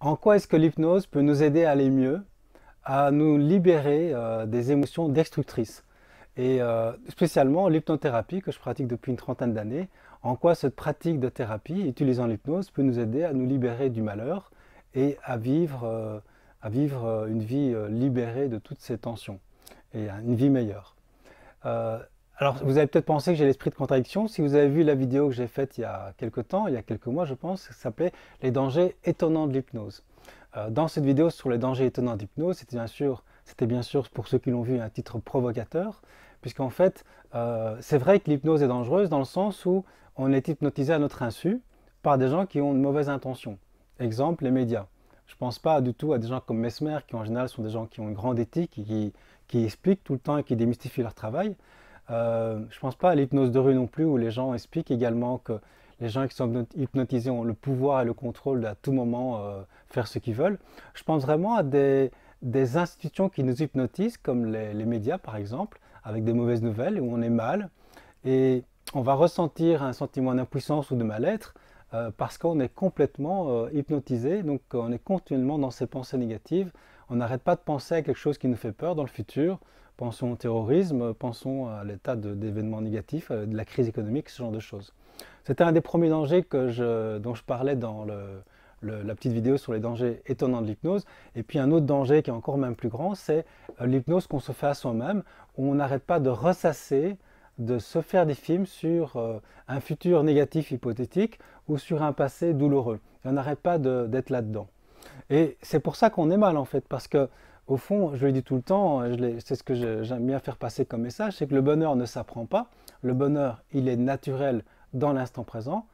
En quoi est-ce que l'hypnose peut nous aider à aller mieux, à nous libérer des émotions destructrices? Et spécialement l'hypnothérapie que je pratique depuis une trentaine d'années, en quoi cette pratique de thérapie, utilisant l'hypnose, peut nous aider à nous libérer du malheur et à vivre une vie libérée de toutes ces tensions et une vie meilleure. Euh, alors, vous avez peut-être pensé que j'ai l'esprit de contradiction. Si vous avez vu la vidéo que j'ai faite il y a quelques temps, il y a quelques mois, je pense, ça s'appelait Les dangers étonnants de l'hypnose. Dans cette vidéo sur les dangers étonnants d'hypnose, c'était bien sûr pour ceux qui l'ont vu un titre provocateur, puisqu'en fait, c'est vrai que l'hypnose est dangereuse dans le sens où on est hypnotisé à notre insu par des gens qui ont de mauvaises intentions. Exemple, les médias. Je ne pense pas du tout à des gens comme Mesmer, qui en général sont des gens qui ont une grande éthique et qui expliquent tout le temps et qui démystifient leur travail. Je ne pense pas à l'hypnose de rue non plus, où les gens expliquent également que les gens qui sont hypnotisés ont le pouvoir et le contrôle d'à tout moment faire ce qu'ils veulent. Je pense vraiment à des institutions qui nous hypnotisent, comme les médias par exemple, avec des mauvaises nouvelles, où on est mal, et on va ressentir un sentiment d'impuissance ou de mal-être parce qu'on est complètement hypnotisé, donc on est continuellement dans ces pensées négatives. On n'arrête pas de penser à quelque chose qui nous fait peur dans le futur. Pensons au terrorisme, pensons à l'état d'événements négatifs, de la crise économique, ce genre de choses. C'était un des premiers dangers dont je parlais dans la petite vidéo sur les dangers étonnants de l'hypnose. Et puis un autre danger qui est encore même plus grand, c'est l'hypnose qu'on se fait à soi-même, où on n'arrête pas de ressasser, de se faire des films sur un futur négatif hypothétique ou sur un passé douloureux. Et on n'arrête pas d'être là-dedans. Et c'est pour ça qu'on est mal en fait, parce que au fond, je le dis tout le temps, c'est ce que j'aime bien faire passer comme message, c'est que le bonheur ne s'apprend pas. Le bonheur, il est naturel dans l'instant présent.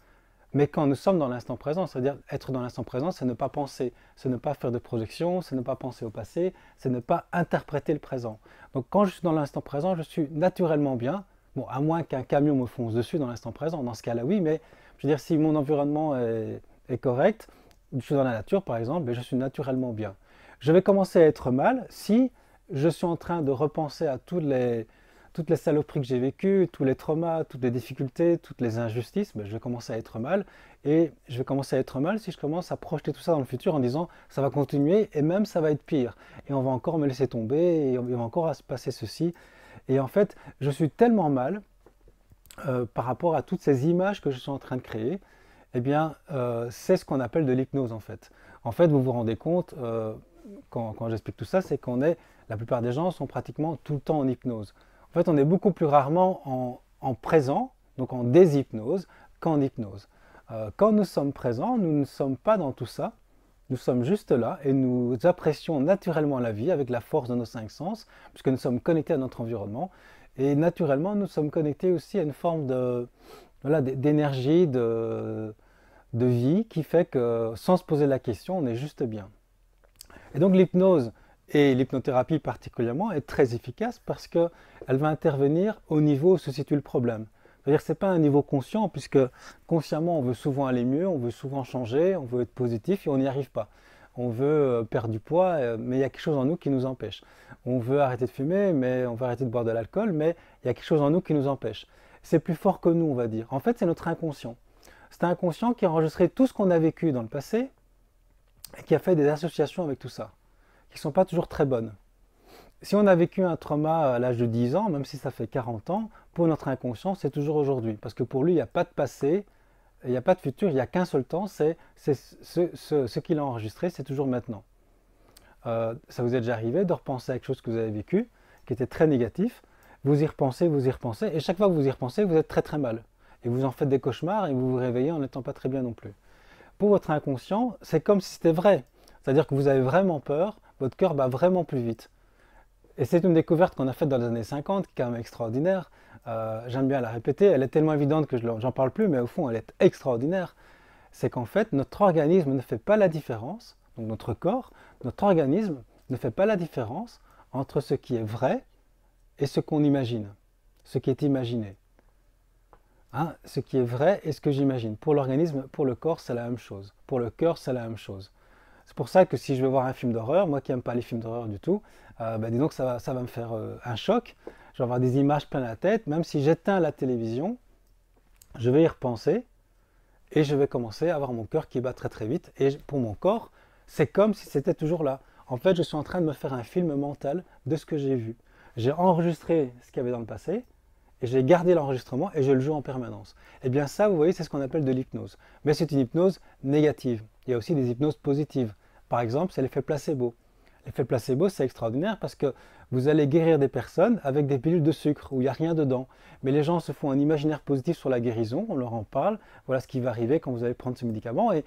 Mais quand nous sommes dans l'instant présent, c'est-à-dire être dans l'instant présent, c'est ne pas penser, c'est ne pas faire de projection, c'est ne pas penser au passé, c'est ne pas interpréter le présent. Donc quand je suis dans l'instant présent, je suis naturellement bien, bon, à moins qu'un camion me fonce dessus dans l'instant présent, dans ce cas-là oui, mais je veux dire, si mon environnement est correct, je suis dans la nature par exemple, et je suis naturellement bien. Je vais commencer à être mal si je suis en train de repenser à toutes les saloperies que j'ai vécues, tous les traumas, toutes les difficultés, toutes les injustices, ben, je vais commencer à être mal. Et je vais commencer à être mal si je commence à projeter tout ça dans le futur en disant ça va continuer et même ça va être pire. Et on va encore me laisser tomber et il va encore se passer ceci. Et en fait, je suis tellement mal par rapport à toutes ces images que je suis en train de créer, eh bien, c'est ce qu'on appelle de l'hypnose en fait. En fait, vous vous rendez compte, quand j'explique tout ça, c'est la plupart des gens sont pratiquement tout le temps en hypnose. En fait, on est beaucoup plus rarement en présent, donc en déshypnose, qu'en hypnose. Quand nous sommes présents, nous ne sommes pas dans tout ça, nous sommes juste là et nous apprécions naturellement la vie avec la force de nos cinq sens, puisque nous sommes connectés à notre environnement. Et naturellement, nous sommes connectés aussi à une forme voilà, d'énergie, de vie qui fait que sans se poser la question, on est juste bien. Et donc l'hypnose et l'hypnothérapie particulièrement est très efficace parce qu'elle va intervenir au niveau où se situe le problème. C'est-à-dire que ce n'est pas un niveau conscient puisque consciemment on veut souvent aller mieux, on veut souvent changer, on veut être positif et on n'y arrive pas. On veut perdre du poids, mais il y a quelque chose en nous qui nous empêche. On veut arrêter de fumer, mais on veut arrêter de boire de l'alcool, mais il y a quelque chose en nous qui nous empêche. C'est plus fort que nous, on va dire. En fait, c'est notre inconscient. C'est un inconscient qui a enregistré tout ce qu'on a vécu dans le passé et qui a fait des associations avec tout ça qui ne sont pas toujours très bonnes. Si on a vécu un trauma à l'âge de 10 ans, même si ça fait 40 ans, pour notre inconscient, c'est toujours aujourd'hui. Parce que pour lui, il n'y a pas de passé, il n'y a pas de futur, il n'y a qu'un seul temps, c'est ce qu'il a enregistré, c'est toujours maintenant. Ça vous est déjà arrivé de repenser à quelque chose que vous avez vécu, qui était très négatif, vous y repensez, et chaque fois que vous y repensez, vous êtes très très mal. Et vous en faites des cauchemars et vous vous réveillez en n'étant pas très bien non plus. Pour votre inconscient, c'est comme si c'était vrai. C'est-à-dire que vous avez vraiment peur, votre cœur bat vraiment plus vite. Et c'est une découverte qu'on a faite dans les années 50, qui est quand même extraordinaire. J'aime bien la répéter, elle est tellement évidente que j'en parle plus, mais au fond, elle est extraordinaire. C'est qu'en fait, notre organisme ne fait pas la différence, donc notre corps, notre organisme ne fait pas la différence entre ce qui est vrai et ce qu'on imagine, ce qui est imaginé. Hein, ce qui est vrai et ce que j'imagine. Pour l'organisme, pour le corps, c'est la même chose. Pour le cœur, c'est la même chose. C'est pour ça que si je vais voir un film d'horreur, moi qui n'aime pas les films d'horreur du tout, disons que ça va me faire un choc. Je vais avoir des images plein la tête. Même si j'éteins la télévision, je vais y repenser et je vais commencer à avoir mon cœur qui bat très très vite. Et pour mon corps, C'est comme si c'était toujours là. En fait, je suis en train de me faire un film mental de ce que j'ai vu. J'ai enregistré ce qu'il y avait dans le passé, et j'ai gardé l'enregistrement et je le joue en permanence. Et bien ça, vous voyez, c'est ce qu'on appelle de l'hypnose. Mais c'est une hypnose négative. Il y a aussi des hypnoses positives. Par exemple, c'est l'effet placebo. L'effet placebo, c'est extraordinaire parce que vous allez guérir des personnes avec des pilules de sucre où il n'y a rien dedans. Mais les gens se font un imaginaire positif sur la guérison, on leur en parle, voilà ce qui va arriver quand vous allez prendre ce médicament. Et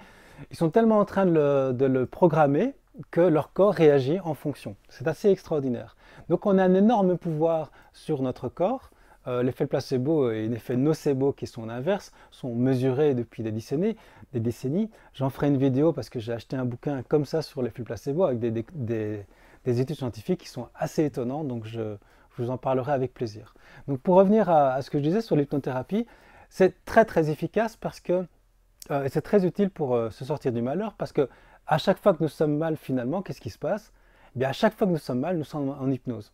ils sont tellement en train de le programmer que leur corps réagit en fonction. C'est assez extraordinaire. Donc on a un énorme pouvoir sur notre corps. L'effet placebo et l'effet nocebo, qui sont l'inverse, sont mesurés depuis des décennies. J'en ferai une vidéo parce que j'ai acheté un bouquin comme ça sur l'effet placebo avec des études scientifiques qui sont assez étonnantes, donc je vous en parlerai avec plaisir. Donc pour revenir à ce que je disais sur l'hypnothérapie, c'est très très efficace parce que c'est très utile pour se sortir du malheur parce que à chaque fois que nous sommes mal finalement, qu'est-ce qui se passe? Eh bien, à chaque fois que nous sommes mal, nous sommes en hypnose.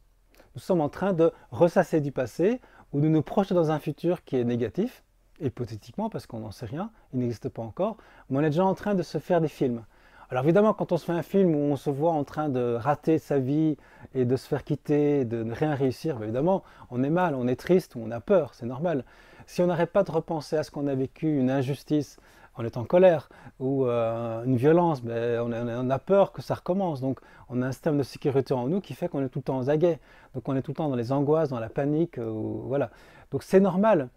Nous sommes en train de ressasser du passé ou de nous projeter dans un futur qui est négatif, hypothétiquement, parce qu'on n'en sait rien, il n'existe pas encore, mais on est déjà en train de se faire des films. Alors évidemment, quand on se fait un film où on se voit en train de rater sa vie et de se faire quitter, de ne rien réussir, ben évidemment, on est mal, on est triste, on a peur, c'est normal. Si on n'arrête pas de repenser à ce qu'on a vécu, une injustice, on est en colère, ou une violence, ben on a peur que ça recommence. Donc on a un système de sécurité en nous qui fait qu'on est tout le temps aux aguets. Donc on est tout le temps dans les angoisses, dans la panique, voilà. Donc c'est normal.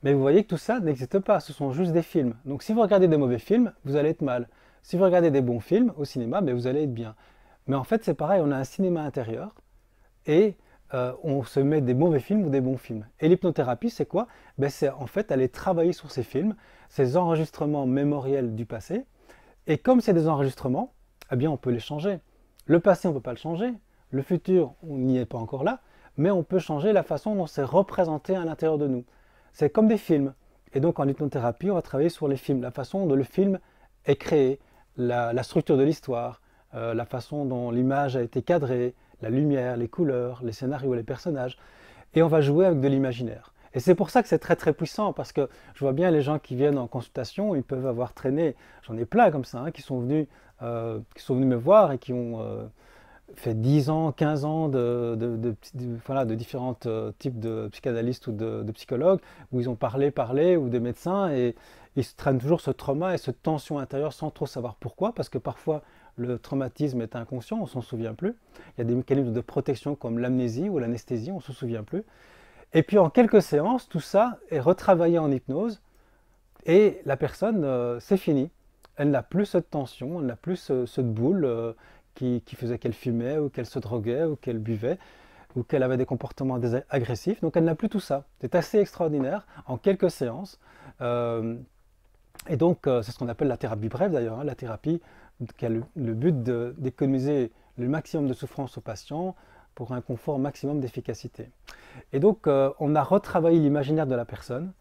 Mais vous voyez que tout ça n'existe pas, ce sont juste des films. Donc si vous regardez des mauvais films, vous allez être mal. Si vous regardez des bons films au cinéma, ben, vous allez être bien. Mais en fait c'est pareil, on a un cinéma intérieur et on se met des mauvais films ou des bons films. Et l'hypnothérapie, c'est quoi? Ben, c'est en fait aller travailler sur ces films, ces enregistrements mémoriels du passé. Et comme c'est des enregistrements, eh bien on peut les changer. Le passé, on ne peut pas le changer. Le futur, on n'y est pas encore là. Mais on peut changer la façon dont c'est représenté à l'intérieur de nous. C'est comme des films. Et donc en hypnothérapie, on va travailler sur les films, la façon dont le film est créé, la structure de l'histoire, la façon dont l'image a été cadrée, la lumière, les couleurs, les scénarios, les personnages. Et on va jouer avec de l'imaginaire. Et c'est pour ça que c'est très très puissant, parce que je vois bien les gens qui viennent en consultation, ils peuvent avoir traîné, j'en ai plein comme ça, hein, qui sont venus me voir et qui ont fait 10 ans, 15 ans voilà, de différents types de psychanalystes ou de psychologues, où ils ont parlé, ou des médecins, et ils se traînent toujours ce trauma et cette tension intérieure sans trop savoir pourquoi, parce que parfois le traumatisme est inconscient, on ne s'en souvient plus. Il y a des mécanismes de protection comme l'amnésie ou l'anesthésie, on ne se souvient plus. Et puis en quelques séances, tout ça est retravaillé en hypnose et la personne, c'est fini. Elle n'a plus cette tension, elle n'a plus cette boule qui faisait qu'elle fumait ou qu'elle se droguait ou qu'elle buvait ou qu'elle avait des comportements agressifs. Donc elle n'a plus tout ça. C'est assez extraordinaire en quelques séances. Et donc c'est ce qu'on appelle la thérapie brève d'ailleurs, hein, la thérapie qui a le but d'économiser le maximum de souffrance aux patients pour un confort maximum d'efficacité. Et donc, on a retravaillé l'imaginaire de la personne,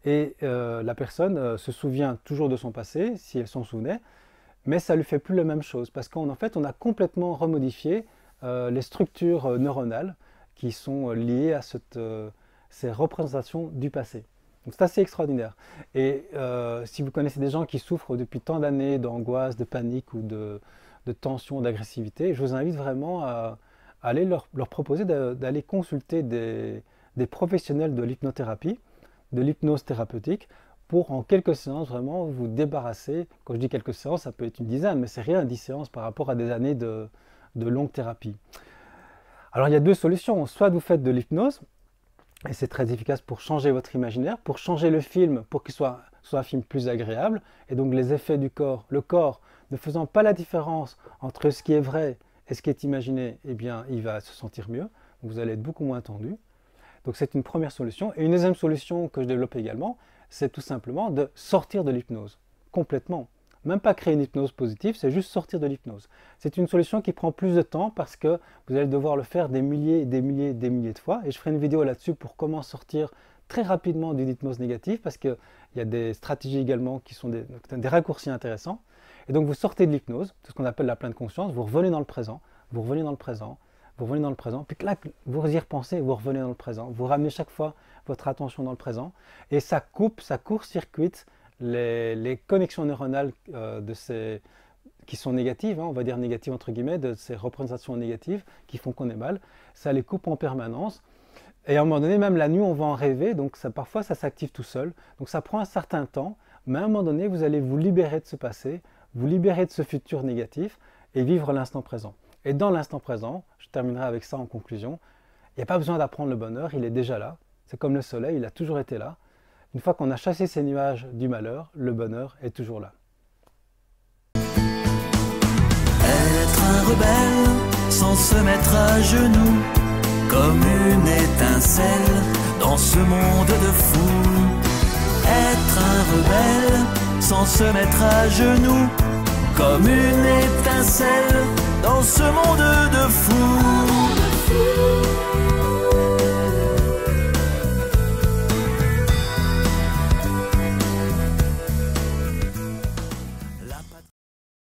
et la personne se souvient toujours de son passé, si elle s'en souvenait, mais ça ne lui fait plus la même chose, parce qu'en fait, on a complètement remodifié les structures neuronales qui sont liées à ces représentations du passé. Donc c'est assez extraordinaire. Et si vous connaissez des gens qui souffrent depuis tant d'années d'angoisse, de panique ou de tension, d'agressivité, je vous invite vraiment à aller leur proposer d'aller consulter des professionnels de l'hypnothérapie, de l'hypnose thérapeutique, pour en quelques séances vraiment vous débarrasser. Quand je dis quelques séances, ça peut être une dizaine, mais c'est rien, 10 séances par rapport à des années de longue thérapie. Alors il y a deux solutions, soit vous faites de l'hypnose, et c'est très efficace pour changer votre imaginaire, pour changer le film, pour qu'il soit un film plus agréable, et donc les effets du corps, le corps ne faisant pas la différence entre ce qui est vrai et ce qui est imaginé, eh bien il va se sentir mieux, vous allez être beaucoup moins tendu. Donc c'est une première solution. Et une deuxième solution que je développe également, c'est tout simplement de sortir de l'hypnose, complètement. Même pas créer une hypnose positive, c'est juste sortir de l'hypnose. C'est une solution qui prend plus de temps parce que vous allez devoir le faire des milliers, des milliers, des milliers de fois. Et je ferai une vidéo là-dessus pour comment sortir très rapidement d'une hypnose négative parce qu'il y a des stratégies également qui sont des raccourcis intéressants. Et donc vous sortez de l'hypnose, c'est ce qu'on appelle la pleine conscience, vous revenez dans le présent, vous revenez dans le présent, vous revenez dans le présent, puis là, vous y repensez, vous revenez dans le présent, vous ramenez chaque fois votre attention dans le présent, et ça coupe, ça court-circuite les connexions neuronales de ces qui sont négatives, hein, on va dire négatives entre guillemets, de ces représentations négatives qui font qu'on est mal, ça les coupe en permanence. Et à un moment donné, même la nuit, on va en rêver, donc parfois ça s'active tout seul. Donc ça prend un certain temps, mais à un moment donné, vous allez vous libérer de ce passé, vous libérer de ce futur négatif et vivre l'instant présent. Et dans l'instant présent, je terminerai avec ça en conclusion, il n'y a pas besoin d'apprendre le bonheur, il est déjà là. C'est comme le soleil, il a toujours été là. Une fois qu'on a chassé ces nuages du malheur, le bonheur est toujours là. Être un rebelle sans se mettre à genoux, comme une étincelle dans ce monde de fous. Être un rebelle sans se mettre à genoux, comme une étincelle dans ce monde de fous.